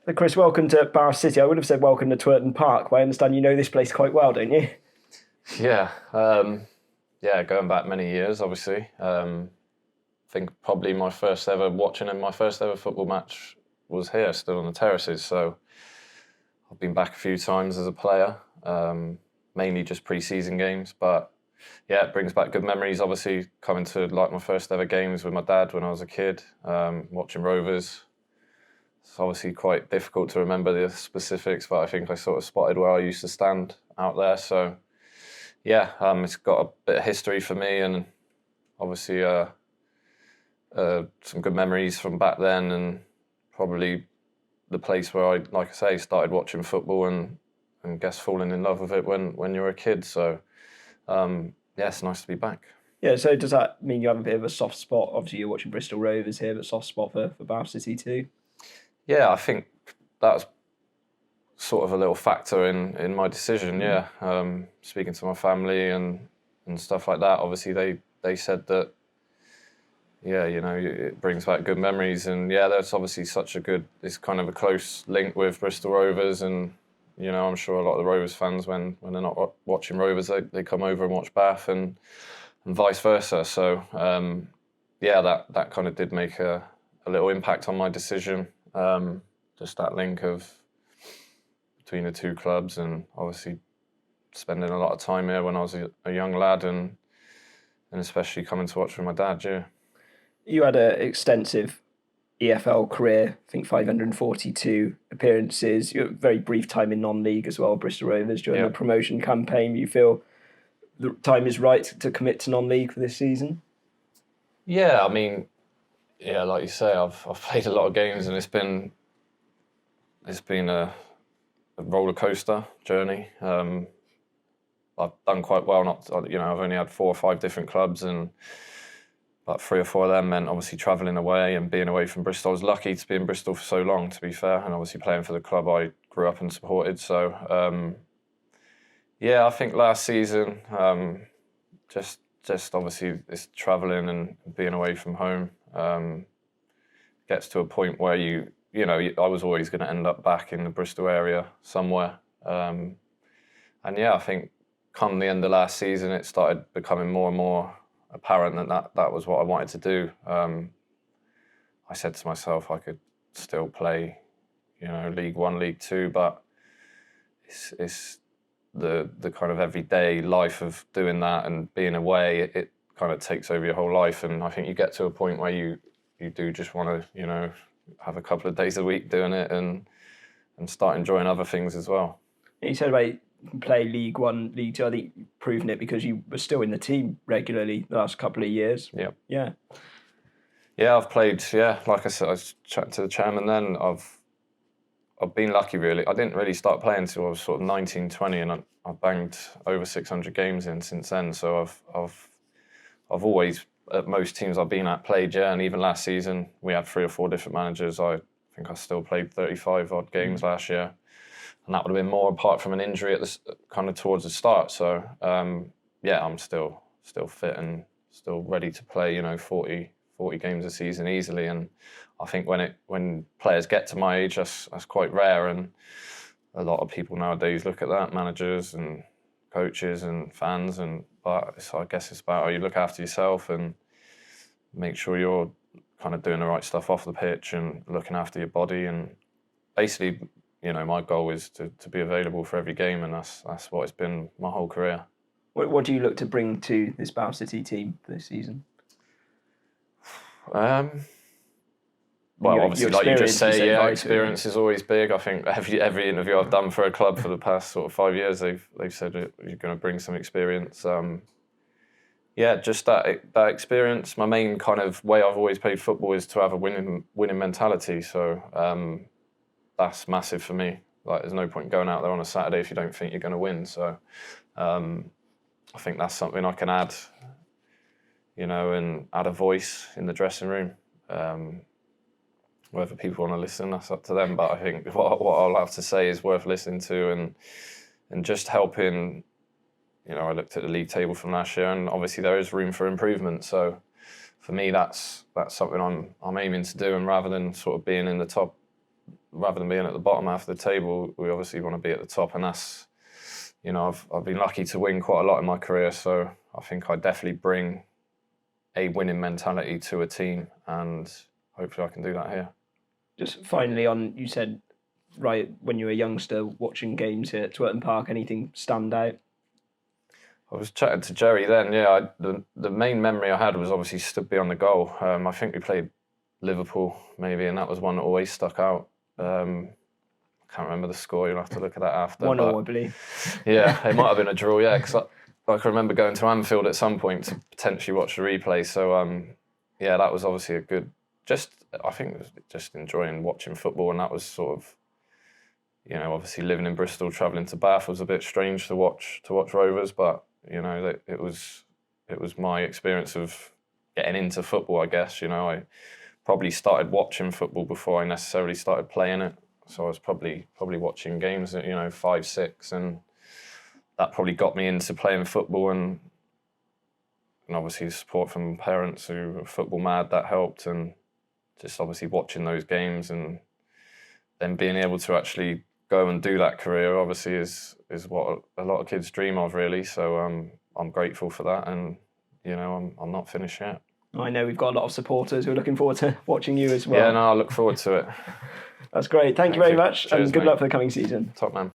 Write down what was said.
So Chris, welcome to Bath City. I would have said welcome to Twerton Park, but I understand you know this place quite well, don't you? Yeah, going back many years, obviously. I think probably my first ever watching and my first ever football match was here, still on the terraces. So I've been back a few times as a player, mainly just pre-season games. But yeah, it brings back good memories. Obviously, coming to like my first ever games with my dad when I was a kid, watching Rovers. It's obviously quite difficult to remember the specifics, but I think I sort of spotted where I used to stand out there. So yeah, it's got a bit of history for me, and obviously some good memories from back then, and probably the place where I, like I say, started watching football and guess falling in love with it when you're a kid. So yeah, it's nice to be back. Yeah, so does that mean you have a bit of a soft spot? Obviously, you're watching Bristol Rovers here, but soft spot for Bath City too? Yeah, I think that's sort of a little factor in my decision. Yeah, speaking to my family and stuff like that. Obviously, they said that. Yeah, it brings back good memories, and yeah, there's obviously it's kind of a close link with Bristol Rovers, and I'm sure a lot of the Rovers fans, when they're not watching Rovers, they come over and watch Bath, and vice versa. So yeah, that kind of did make a little impact on my decision. Just that link between the two clubs, and obviously spending a lot of time here when I was a young lad, and especially coming to watch with my dad. Yeah. You had an extensive EFL career, I think 542 appearances. You had a very brief time in non-league as well, Bristol Rovers, during the promotion campaign. You feel the time is right to commit to non-league for this season? Yeah, I mean, yeah, like you say, I've played a lot of games, and it's been a roller coaster journey. I've done quite well. I've only had 4 or 5 different clubs, and about 3 or 4 of them meant obviously travelling away and being away from Bristol. I was lucky to be in Bristol for so long, to be fair, and obviously playing for the club I grew up and supported. So yeah, I think last season, just obviously this travelling and being away from home gets to a point where I was always going to end up back in the Bristol area somewhere. And yeah, I think come the end of last season, it started becoming more and more apparent that was what I wanted to do. I said to myself I could still play, League One, League Two, but it's the kind of everyday life of doing that and being away. It kind of takes over your whole life, and I think you get to a point where you do just want to, have a couple of days a week doing it and start enjoying other things as well. You said about play League One, League Two. I think you've proven it because you were still in the team regularly the last couple of years. Yeah. Yeah, I've played. Yeah, like I said, I was chatting to the chairman then. I've been lucky, really. I didn't really start playing until I was sort of 19, 20, and I've banged over 600 games in since then. So I've always, at most teams I've been at, played. Yeah, and even last season we had 3 or 4 different managers. I think I still played 35 odd games last year. And that would have been more apart from an injury at kind of towards the start. So yeah, I'm still fit and still ready to play. 40 games a season easily. And I think when players get to my age, that's quite rare. And a lot of people nowadays look at that, managers and coaches and fans. But I guess it's about how you look after yourself and make sure you're kind of doing the right stuff off the pitch and looking after your body. And basically, my goal is to be available for every game, and that's what it's been my whole career. What do you look to bring to this Bath City team this season? Well, obviously, like you just say, experience is always big. I think every interview I've done for a club for the past sort of 5 years, they've said you're going to bring some experience. Yeah, just that experience. My main kind of way I've always played football is to have a winning mentality. So that's massive for me. Like, there's no point going out there on a Saturday if you don't think you're going to win. So I think that's something I can add, and add a voice in the dressing room. Whether people want to listen, that's up to them. But I think what I'll have to say is worth listening to, and just helping. I looked at the league table from last year, and obviously there is room for improvement. So for me, that's something I'm aiming to do, and rather than sort of being in the top rather than being at the bottom half of the table, we obviously want to be at the top, and that's, I've been lucky to win quite a lot in my career, so I think I definitely bring a winning mentality to a team, and hopefully I can do that here. Just finally on, you said, right, when you were a youngster watching games here at Twerton Park, anything stand out? I was chatting to Jerry then, the main memory I had was obviously stood beyond the goal. I think we played Liverpool maybe, and that was one that always stuck out. I can't remember the score, you'll have to look at that after. 1-0, I believe. Yeah, it might have been a draw, yeah, because I can remember going to Anfield at some point to potentially watch the replay. So, that was obviously a good, I think it was just enjoying watching football, and that was sort of, obviously living in Bristol, travelling to Bath was a bit strange to watch Rovers, but, it was my experience of getting into football, I guess. I probably started watching football before I necessarily started playing it. So I was probably watching games at, 5, 6, and that probably got me into playing football, and obviously support from parents who were football mad, that helped, and just obviously watching those games and then being able to actually go and do that career obviously is what a lot of kids dream of, really. So I'm grateful for that, and I'm not finished yet. I know we've got a lot of supporters who are looking forward to watching you as well. Yeah, no, I look forward to it. That's great. Thank you very much, Cheers, and good mate. luck for the coming season. Top man.